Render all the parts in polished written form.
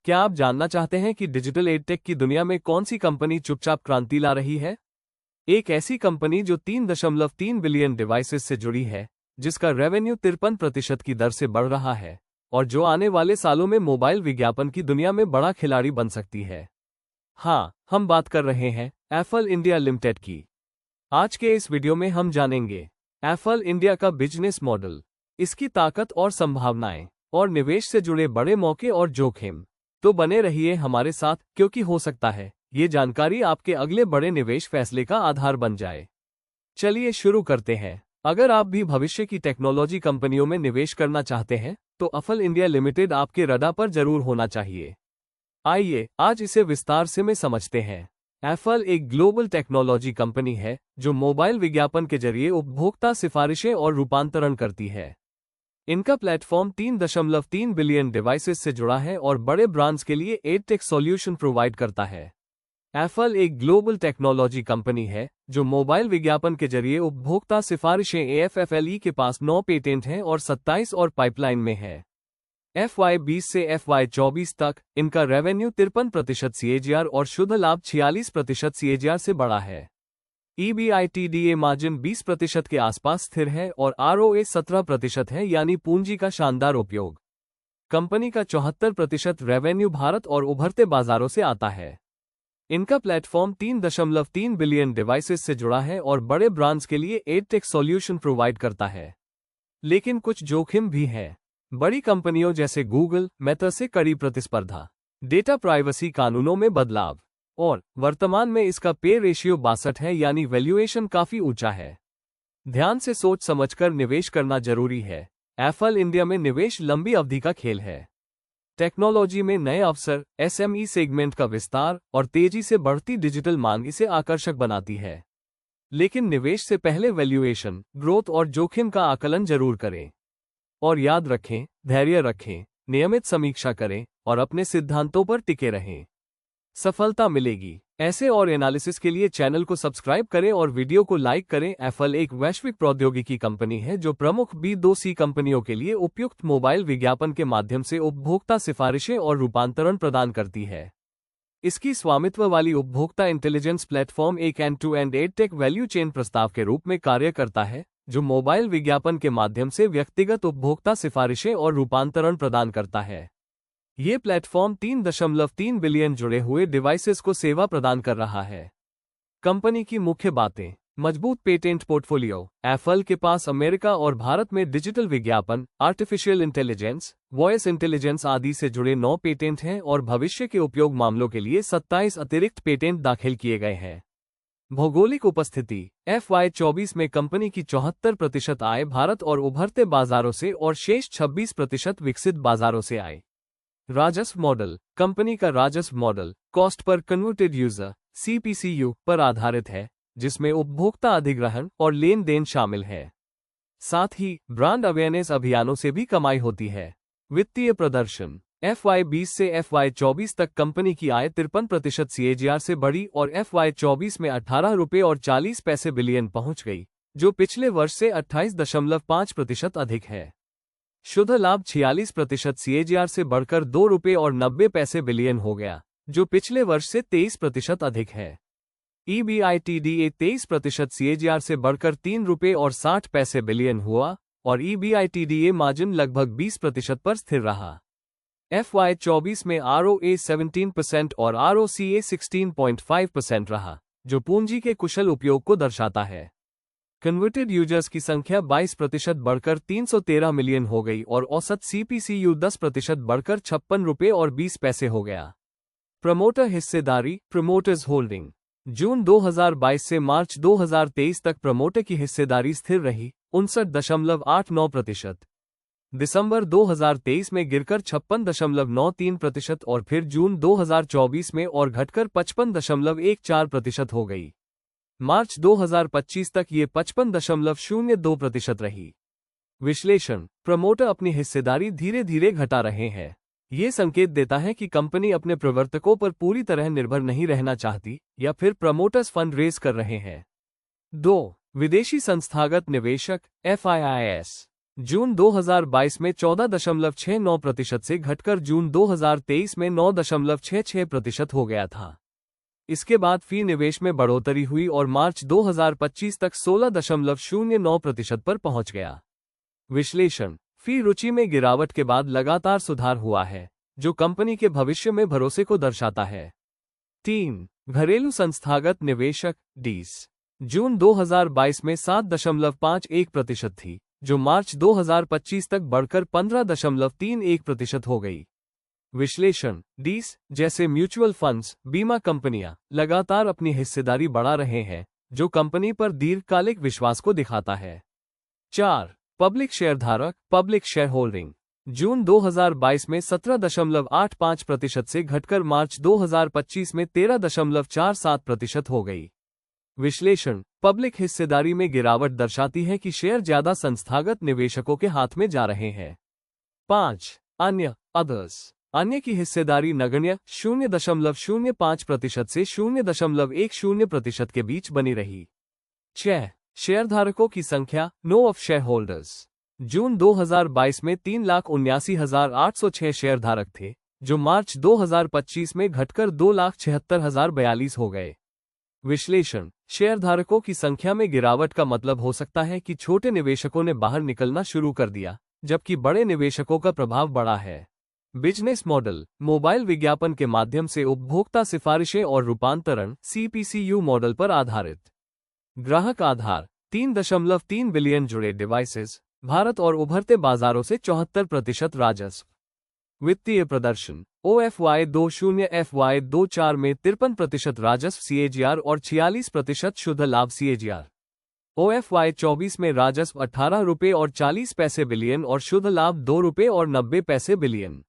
क्या आप जानना चाहते हैं कि डिजिटल एडटेक की दुनिया में कौन सी कंपनी चुपचाप क्रांति ला रही है? एक ऐसी कंपनी जो 3.3 बिलियन डिवाइसेस से जुड़ी है, जिसका रेवेन्यू 53% की दर से बढ़ रहा है और जो आने वाले सालों में मोबाइल विज्ञापन की दुनिया में बड़ा खिलाड़ी बन सकती है। हाँ, हम बात कर रहे हैं एप्पल इंडिया लिमिटेड की। आज के इस वीडियो में हम जानेंगे एप्पल इंडिया का बिजनेस मॉडल, इसकी ताकत और संभावनाएं और निवेश से जुड़े बड़े मौके और जोखिम। तो बने रहिए हमारे साथ, क्योंकि हो सकता है ये जानकारी आपके अगले बड़े निवेश फैसले का आधार बन जाए। चलिए शुरू करते हैं। अगर आप भी भविष्य की टेक्नोलॉजी कंपनियों में निवेश करना चाहते हैं तो एप्पल इंडिया लिमिटेड आपके रडार पर जरूर होना चाहिए। आइए आज इसे विस्तार से में समझते हैं। एप्पल एक ग्लोबल टेक्नोलॉजी कंपनी है जो मोबाइल विज्ञापन के जरिए उपभोक्ता सिफारिशें और रूपांतरण करती है। इनका प्लेटफॉर्म 3.3 बिलियन डिवाइसेस से जुड़ा है और बड़े ब्रांड्स के लिए एडटेक सॉल्यूशन प्रोवाइड करता है। एप्पल एक ग्लोबल टेक्नोलॉजी कंपनी है जो मोबाइल विज्ञापन के जरिए उपभोक्ता सिफारिशें एएफएफएलई के पास 9 पेटेंट हैं और 27 और पाइपलाइन में है। FY20 से FY24 तक इनका रेवेन्यू 53% CAGR और शुद्ध लाभ 46% CAGR से बढ़ा है। EBITDA मार्जिन 20% के आसपास स्थिर है और ROA 17% है, यानी पूंजी का शानदार उपयोग। कंपनी का 74% रेवेन्यू भारत और उभरते बाजारों से आता है। इनका प्लेटफॉर्म 3.3 बिलियन डिवाइसेस से जुड़ा है और बड़े ब्रांड्स के लिए एडटेक सॉल्यूशन प्रोवाइड करता है। लेकिन कुछ जोखिम भी है। बड़ी कंपनियों जैसे गूगल, मेटा से कड़ी प्रतिस्पर्धा, डेटा प्राइवेसी कानूनों में बदलाव और वर्तमान में इसका पे रेशियो 62 है, यानी वैल्यूएशन काफी ऊंचा है। ध्यान से सोच समझकर निवेश करना जरूरी है। एप्पल इंडिया में निवेश लंबी अवधि का खेल है। टेक्नोलॉजी में नए अवसर, SME सेगमेंट का विस्तार और तेजी से बढ़ती डिजिटल मांग इसे आकर्षक बनाती है। लेकिन निवेश से पहले वैल्यूएशन, ग्रोथ और जोखिम का आकलन जरूर करें। और याद रखें, धैर्य रखें, नियमित समीक्षा करें और अपने सिद्धांतों पर टिके रहें। सफलता मिलेगी। ऐसे और एनालिसिस के लिए चैनल को सब्सक्राइब करें और वीडियो को लाइक करें। एप्पल एक वैश्विक प्रौद्योगिकी कंपनी है जो प्रमुख B2C कंपनियों के लिए उपयुक्त मोबाइल विज्ञापन के माध्यम से उपभोक्ता सिफारिशें और रूपांतरण प्रदान करती है। इसकी स्वामित्व वाली उपभोक्ता इंटेलिजेंस प्लेटफॉर्म एक एंड-टू-एंड एडटेक वैल्यू चेन प्रस्ताव के रूप में कार्य करता है, जो मोबाइल विज्ञापन के माध्यम से व्यक्तिगत उपभोक्ता सिफारिशें और रूपांतरण प्रदान करता है। ये प्लेटफॉर्म 3.3 बिलियन जुड़े हुए डिवाइसेस को सेवा प्रदान कर रहा है। कंपनी की मुख्य बातें: मजबूत पेटेंट पोर्टफोलियो। एप्पल के पास अमेरिका और भारत में डिजिटल विज्ञापन, आर्टिफिशियल इंटेलिजेंस, वॉइस इंटेलिजेंस आदि से जुड़े 9 पेटेंट हैं और भविष्य के उपयोग मामलों के लिए 27 अतिरिक्त पेटेंट दाखिल किए गए हैं। भौगोलिक उपस्थिति: FY24 में कंपनी की 74% आय भारत और उभरते बाजारों से और शेष 26% विकसित बाजारों से आए। राजस्व मॉडल: कंपनी का राजस्व model cost per converted user CPCU पर आधारित है, जिसमें उपभोक्ता अधिग्रहण और लेन देन शामिल है। साथ ही ब्रांड अवेयरनेस अभियानों से भी कमाई होती है। वित्तीय प्रदर्शन: FY20 से FY24 तक कंपनी की आय 53% CAGR से बढ़ी और FY24 में 18 रुपये और 40 पैसे बिलियन पहुंच गई, जो पिछले वर्ष से 28.5% अधिक है। शुद्ध लाभ 46% CAGR से बढ़कर 2 रुपये और 90 पैसे बिलियन हो गया, जो पिछले वर्ष से 23% अधिक है। EBITDA 23% CAGR से बढ़कर 3 रुपये और 60 पैसे बिलियन हुआ और EBITDA मार्जिन लगभग 20% पर स्थिर रहा। FY24 में ROA 17% और ROCA 16.5% रहा, जो पूंजी के कुशल उपयोग को दर्शाता है। कन्वर्टेड यूजर्स की संख्या 22% बढ़कर 313 मिलियन हो गई और औसत CPCU 10% बढ़कर 56 रुपये और 20 पैसे हो गया। प्रमोटर हिस्सेदारी, प्रमोटर्स होल्डिंग: जून 2022 से मार्च 2023 तक प्रमोटर की हिस्सेदारी स्थिर रही, 59.89%। दिसंबर 2023 में गिरकर 56.93% और फिर जून 2024 में और घटकर 55.14% हो गई। मार्च 2025 तक ये 55.02% रही। विश्लेषण: प्रमोटर अपनी हिस्सेदारी धीरे धीरे घटा रहे हैं। ये संकेत देता है कि कंपनी अपने प्रवर्तकों पर पूरी तरह निर्भर नहीं रहना चाहती या फिर प्रमोटर्स फंड रेज कर रहे हैं। 2. विदेशी संस्थागत निवेशक FIIs। जून 2022 में 14.69% से घटकर जून 2023 में 9.66% हो गया था। इसके बाद फी निवेश में बढ़ोतरी हुई और मार्च 2025 तक 16.09% पर पहुंच गया। विश्लेषण: फी रुचि में गिरावट के बाद लगातार सुधार हुआ है, जो कंपनी के भविष्य में भरोसे को दर्शाता है। 3. घरेलू संस्थागत निवेशक डीस जून 2022 में 7.51% थी, जो मार्च 2025 तक बढ़कर 15.31% हो गई। विश्लेषण: डीस जैसे म्यूचुअल फंड्स, बीमा कंपनियां लगातार अपनी हिस्सेदारी बढ़ा रहे हैं, जो कंपनी पर दीर्घकालिक विश्वास को दिखाता है। 4. पब्लिक शेयरधारक पब्लिक शेयर होल्डिंग जून 2022 में 17.85% से घटकर मार्च 2025 में 13.47% हो गई। विश्लेषण: पब्लिक हिस्सेदारी में गिरावट दर्शाती है कि शेयर ज्यादा संस्थागत निवेशकों के हाथ में जा रहे हैं। 5. अन्य अदर्स अन्य की हिस्सेदारी नगण्य 0.05% से 0.10% के बीच बनी रही। 6. शेयरधारकों की संख्या नो ऑफ शेयर होल्डर्स जून 2022 में 3,79,806 शेयरधारक थे, जो मार्च 2025 में घटकर 2,76,042 हो गए। विश्लेषण: शेयरधारकों की संख्या में गिरावट का मतलब हो सकता है कि छोटे निवेशकों ने बाहर निकलना शुरू कर दिया, जबकि बड़े निवेशकों का प्रभाव बढ़ा है। बिजनेस मॉडल: मोबाइल विज्ञापन के माध्यम से उपभोक्ता सिफारिशें और रूपांतरण (CPCU) मॉडल पर आधारित। ग्राहक आधार: 3.3 बिलियन जुड़े डिवाइसेस, भारत और उभरते बाजारों से 74% राजस्व। वित्तीय प्रदर्शन: OFY 20 FY 24 में 53% राजस्व CAGR और 46% शुद्ध लाभ CAGR। OFY 24 में राजस्व 18 रुपये और 40 पैसे बिलियन और शुद्ध लाभ 2 रुपये और 90 पैसे बिलियन।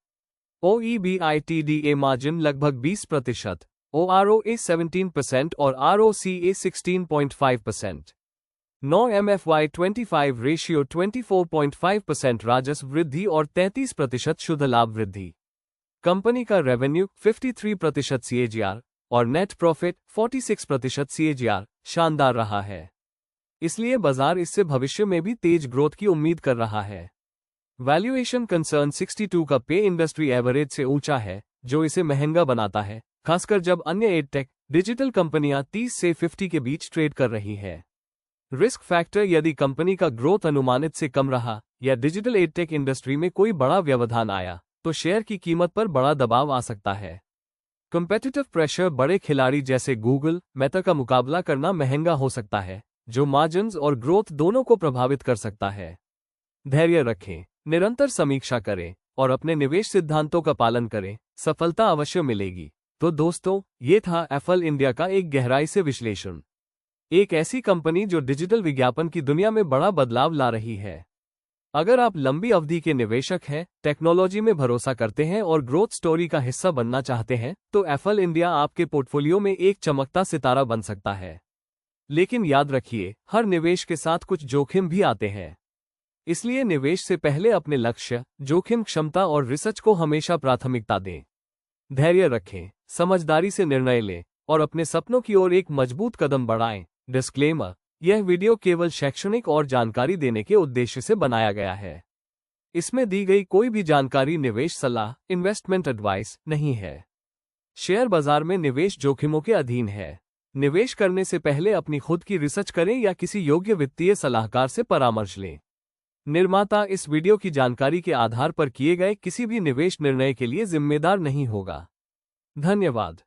OEBITDA मार्जिन लगभग 20%, OROA 17% और ROCA 16.5%। 9 MFY 25 रेशियो 24.5% राजस्व वृद्धि और 33% शुद्ध लाभ वृद्धि। कंपनी का रेवेन्यू 53% CAGR और नेट प्रॉफिट 46% CAGR शानदार रहा है। इसलिए बाजार इससे भविष्य में भी तेज ग्रोथ की उम्मीद कर रहा है। वैल्यूएशन कंसर्न 62 का पे इंडस्ट्री एवरेज से ऊंचा है, जो इसे महंगा बनाता है, खासकर जब अन्य एडटेक डिजिटल कंपनियां 30 से 50 के बीच ट्रेड कर रही है। रिस्क फैक्टर: यदि कंपनी का ग्रोथ अनुमानित से कम रहा या डिजिटल एडटेक इंडस्ट्री में कोई बड़ा व्यवधान आया, तो शेयर की कीमत पर बड़ा दबाव आ सकता है। कंपेटिटिव प्रेशर: बड़े खिलाड़ी जैसे गूगल, मेटा का मुकाबला करना महंगा हो सकता है, जो मार्जिन्स और ग्रोथ दोनों को प्रभावित कर सकता है। धैर्य रखें, निरंतर समीक्षा करें और अपने निवेश सिद्धांतों का पालन करें, सफलता अवश्य मिलेगी। तो दोस्तों, ये था एफएल इंडिया का एक गहराई से विश्लेषण। एक ऐसी कंपनी जो डिजिटल विज्ञापन की दुनिया में बड़ा बदलाव ला रही है। अगर आप लंबी अवधि के निवेशक हैं, टेक्नोलॉजी में भरोसा करते हैं और ग्रोथ स्टोरी का हिस्सा बनना चाहते हैं, तो एफएल इंडिया आपके पोर्टफोलियो में एक चमकता सितारा बन सकता है। लेकिन याद रखिए, हर निवेश के साथ कुछ जोखिम भी आते हैं। इसलिए निवेश से पहले अपने लक्ष्य, जोखिम क्षमता और रिसर्च को हमेशा प्राथमिकता दें। धैर्य रखें, समझदारी से निर्णय लें और अपने सपनों की ओर एक मजबूत कदम बढ़ाएं। डिस्क्लेमर: यह वीडियो केवल शैक्षणिक और जानकारी देने के उद्देश्य से बनाया गया है। इसमें दी गई कोई भी जानकारी निवेश सलाह, इन्वेस्टमेंट एडवाइस नहीं है। शेयर बाजार में निवेश जोखिमों के अधीन है। निवेश करने से पहले अपनी खुद की रिसर्च करें या किसी योग्य वित्तीय सलाहकार से परामर्श लें। निर्माता इस वीडियो की जानकारी के आधार पर किए गए किसी भी निवेश निर्णय के लिए जिम्मेदार नहीं होगा। धन्यवाद।